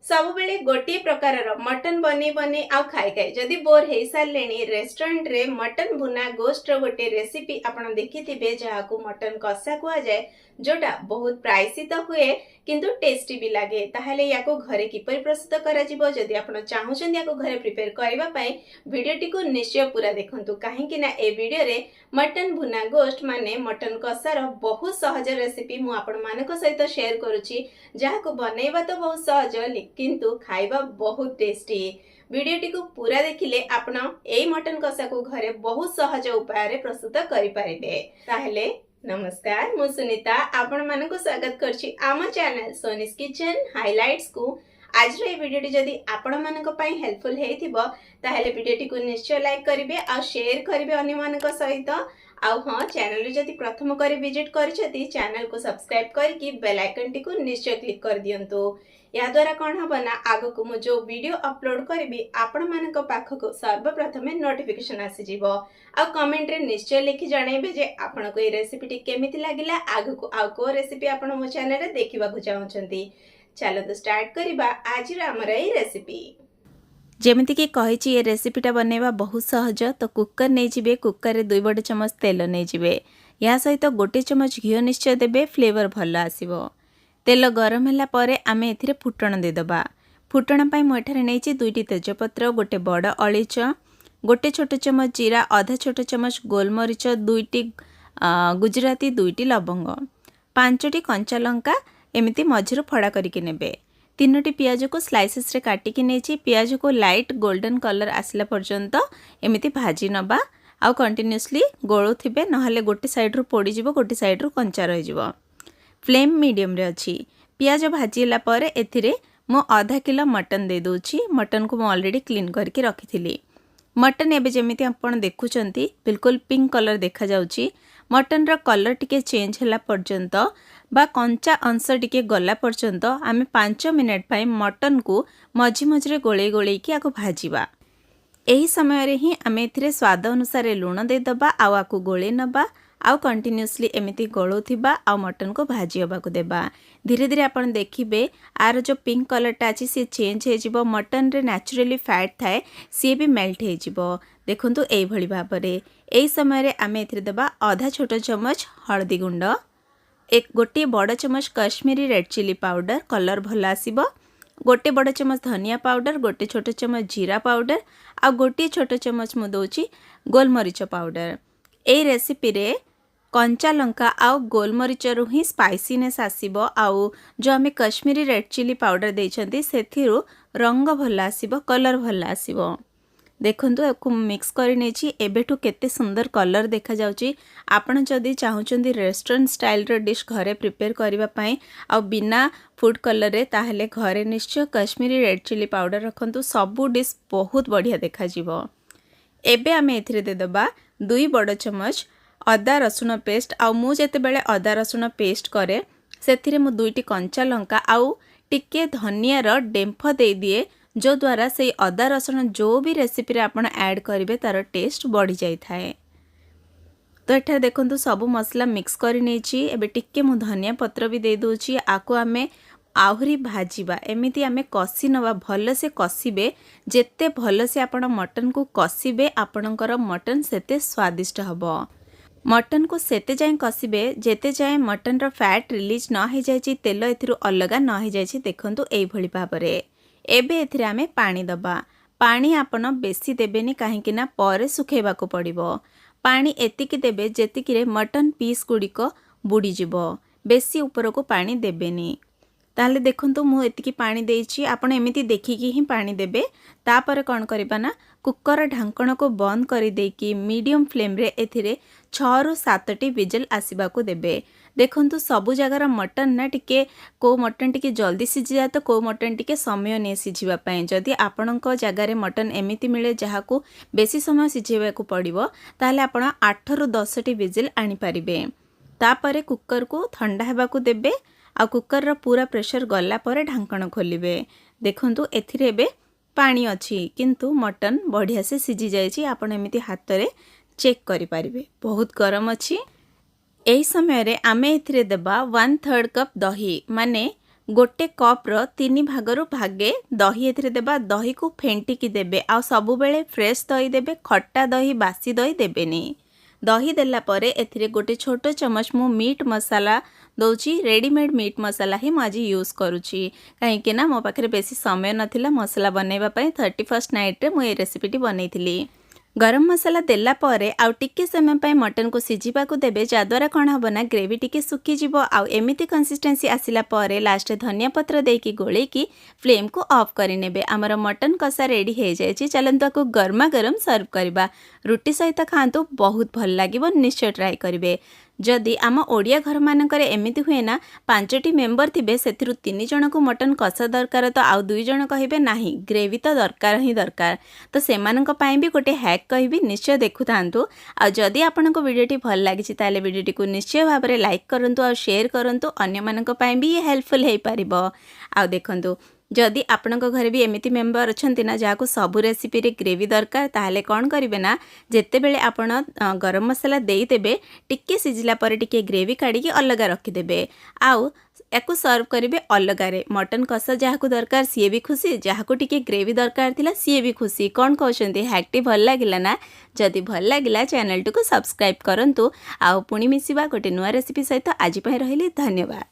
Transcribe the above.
सब बेले गोटे प्रकार मटन बनी बनी आउ खाई खाई जदि बोर हो सारे रेस्टोरेंट रे मटन भुना गोश्त गोटे रेसिपी आपण देखिथिबे जहाकू मटन कषा कुआ जाए जोटा बहुत प्राइसी तो हुए किंतु टेस्टी भी लगे ताहले याको घरे किपरि प्रस्तुत करा जिवो जदि आपण चाहुछन याको घरे प्रिपेयर करबा पई वीडियोटी को निश्चय पूरा देखंतु काहे कि ना ए वीडियो रे मटन भुना गोश्त माने मटन कषार बहुत सहज रेसिपी मु आपण मानक सहित शेयर करूची जहाको बनैबा तो बहुत सहज किंतु खाइबा बहुत टेस्टी। वीडियोटी को पूरा देखिले आपण एई मटन कषा को घरे बहुत सहज उपाय रे प्रस्तुत करि परिबे। ताहले नमस्कार मु सुनीता आपण मानको स्वागत करछि आम चैनल सोनीस किचन हाइलाइट्स को। आज रे वीडियोटी जदि आपण मानको पई हेल्पफुल हेतिबो ताहले वीडियोटी को निश्चय लाइक करिवे आ शेयर करिवे अन्य मानक सहित। आउ हाँ चैनल रे जदि प्रथम करी विजिट करछथि चैनल को सब्सक्राइब करके बेल आइकन टी को निश्चय क्लिक कर दियंतु। या द्वारा कौन हम ना आगो को मु जो वीडियो अपलोड करी आपण मानक पाखको सर्वप्रथमे नोटिफिकेशन आसी जिवो। आ कमेंट रे निश्चय लिखि जणाइबे जे आपण को ए रेसिपी टी केमिति लागिला आगो को आउ को रेसिपी आपण मो चैनल रे देखिबा को चाहउछंती। चलो तो स्टार्ट करिबा आज रे हमर ए रेसिपी। जेमती कि कही ये रेसिपीटा बनैबा बहुत सहज। तो कुकर नहीं जिबे, कुकर रे 2 बड़ चमच तेल नहीं जिबे, या सहित गोटे चमच घी निश्चय देबे, फ्लेवर भल आसीबो। तेल गरम होला परे आमे एथिरे फुटण दे दबा। फुटण पई मो एठारे नैची 2टी तेजपत्र, गोटे बड़ अळीच, गोटे छोट चमच जीरा, आधा छोट चमच गोलमरीच, 2टी गुजराती, 2टी लवंग, 5टी कंचा लंका एमिति मझिरु फड़ा करिके नेबे। 3टी पियाज को स्लाइसेस रे काटिकी नेची। पियाज को लाइट गोल्डन कलर आसला पर्यंत एमिति भाजी नबा। आउ कंटिन्यूअसली गोळुथिबे नहले गोटे साइड रो पोड़ी जिवो, गोटे साइड रो कंचा रहि जिवो। फ्लेम मीडियम रे अछि। पियाज भाजीला परे एथिरे मो आधा किलो मटन दे दोछि। मटन को मो ऑलरेडी क्लीन करके रखिथिली। मटन एबे जेमिति आपण देखुचंती बिल्कुल पिंक कलर देखा जाउची। मटन रो कलर टिके चेंज होला पर्यंत बा कंचा अंश टिके गला पर्यंत आमे 5 मिनिट पई मटन को मझी मझिरे गोळे गोळे की आको भाजीबा। एही समय रे ही आमे एथिरे स्वाद अनुसार लूण दे दबा। आउ आको गोळे नबा। आउ कंटिन्यूअसली एमिति गोळुथिबा आउ मटन को भाजी होबा को देबा। धीरे धीरे आपण देखिबे आर जो पिंक कलरटा अछि से चेंज हे जिवो। मटन रे नेचुरली फैट थाए सी भी मेल्ट हे जिवो। देखंतु एई भली भाबरे। एई समय रे आमे एथिरे देबा आधा छोट चमच हळदी गुंड, एक गोटे बड़ चमच Kashmiri red chilli powder colour भल आसीबो, गोटे बड़ चमच धनिया पाउडर, गोटे छोट चमच जीरा पाउडर, आ गोटे छोट चमच मु दउची गोलमरीच पाउडर। ए रेसिपी रे कंचा लंका आउ गोलमरीच रु ही स्पाइसीनेस आसीबो। आउ जो आमे कश्मीरी रेड चिली पाउडर देइछंती सेथिरु रंग भल आसीबो, कलर भल आसीबो। देखंतु एको मिक्स करि नेछि। एबेठु केते सुंदर कलर देखा जाउची। आपण जदी चाहुचंदी रेस्टोरेंट स्टाइल रो डिश घरे प्रिपेयर करिबा पई आ बिना फूड कलर रे ताहले घरे निश्चय कश्मीरी रेड चिली पाउडर रखंतु। सबु डिश बहुत बढ़िया देखा जिवो। एबे आमे एथिरे दे दबा 2 बड़ चमच अदा रसुण पेस्ट। आ मु जेते बेले अदा रसुण पेस्ट करे सेथिरे मु 2टी कंचा लंका आउ टिके धनिया रो डेम्फ दे दिए, जो द्वारा से अदा रसुण जो भी रेसिपी रे आपण ऐड करिवे तार टेस्ट बढ़ी जाई थाए। तो एठा देखंतु सब मसला मिक्स करि नेछि। एबे टिके मु धनिया पत्र भी दे दोछि। आको आमे आहुरी भाजीबा। एमिति आमे कसी नवा, भल से कसीबे। जेते भल से आपण मटन को कसीबे आपणकर मटन सेते स्वादिष्ट हबो। मटन को सेते जाए कसीबे जेते जाए मटन रो फैट रिलीज न हे जायछि, तेल एथिरु अलगा न हे जायछि। देखंतु एई भली भाबरे। एबे एथिरे आमे पानी दबा। पानी आपण बेसी देबेनी काहेकि ना परे सुखेबा को पड़िबो। पानी एतिकी देबे जेतिकी रे मटन पीस गुडी को बुडी जिवो। बेसी ऊपर को पानी देबेनी। ताहले देखंतु मु एतिकी पानी देइछि। आपण एमिति देखिकी ही पानी देबे। तापर कोन करबा ना कुकर ढांकण को बंद करि देकी मीडियम फ्लेम रे एथिरे 6 रु 7टी विजिल आसीबा को देबे। देखंतु सबु जगार मटन ना टिके को मटन टिके जल्दी सिझी जाए तो को मटन टिके समय ने सिझिबा पई। जदि आपणक जगार मटन एमिति मिले जहाकू बेसी समय सिझेबा को पड़िबो ताहले आपण 8 रु 10टी विजिल आनी परिबे। तापरे कुकर को ठंडा हेबा को देबे। आ कुकर रो पूरा प्रेशर गला परे ढांकण खोलिबे। देखंतु एथिरे बे पानी अछि किंतु मटन बढ़िया से सिझी जायछि। आपण एमिति हाथ रे चेक करि परिबे। बहुत गरम अछि। एही समय रे आमे एथिरे देबा 1/3 कप दही, माने गोटे कप्र 3 भागरू भागे दही एथिरे देबा दही को फेंटिकी देबे आ सबुबेले फ्रेश दही देबे खट्टा दही बासी दही देबेनी। दही देला परे एथिरे गोटे छोट चमच मु मीट मसाला दौची रेडीमेड मीट मसाला ही मु आज यूज करूची कहीं ना मो पाखे बेसी समय नथिला मसला बनैबा पई 31st नाइट रे मु ए रेसिपीटी बनैथिली। गरम मसाला देला परे आउ टिके समय पाई मटन को सिझिबा को देबे जाद्वारा कौन हम ना ग्रेवी टिके सुखी जीवो आउ एमिति कंसिस्टेंसी आसिला परे लास्ट धनिया पत्र देकी गोलेकी फ्लेम को ऑफ करि नेबे। हमर मटन कषा रेडी हो जाए। चलंतु आपको गर्मा गरम सर्व करबा रुटी सहित खातु बहुत भल लागिबो निश्चय ट्राई करिवे। जदि आम ओडिया घर मानकर एमिति हुए ना 5टी मेंबर थिबे सेथिरु 3 जन को मटन कषा दरकार तो आउ 2 जन कहिबे नाही ग्रेवी तो दरकार ही दरकार तो सेमानक पई भी गोटे हैक कहबी निश्चय देखु थांतु। आ जदि आपनको वीडियोटी भल लागिछि ताले वीडियोटी को निश्चय भाव में लाइक करंतु और शेयर करंतु अन्य मानक पई भी ये हेल्पफुल हे परिबो। आ देखंतु जदि आपणक घरे भी एमिति मेंबर अछंती ना जाको सबु रेसिपी रे ग्रेवी दरकार ताहले कौन करिवे ना जेते बेले आपण गरम मसाला देई देबे टिके सिझिला परे टिके ग्रेवी काढी के अलगा रखी देबे आउ याकू सर्व करिवे अलगा रे। मटन कषा जाहाकू दरकार सीए भी खुशी जाहाकू टिके ग्रेवी दरकार थिला सीए भी खुशी। कौन कहउछंती हैकटी भल लागिला ना जदि भल लागिला चैनल को सब्सक्राइब करंतु आउ पुणी मिसिबा गोटे नुआ रेसिपी सहित आज पई रहिली। धन्यवाद।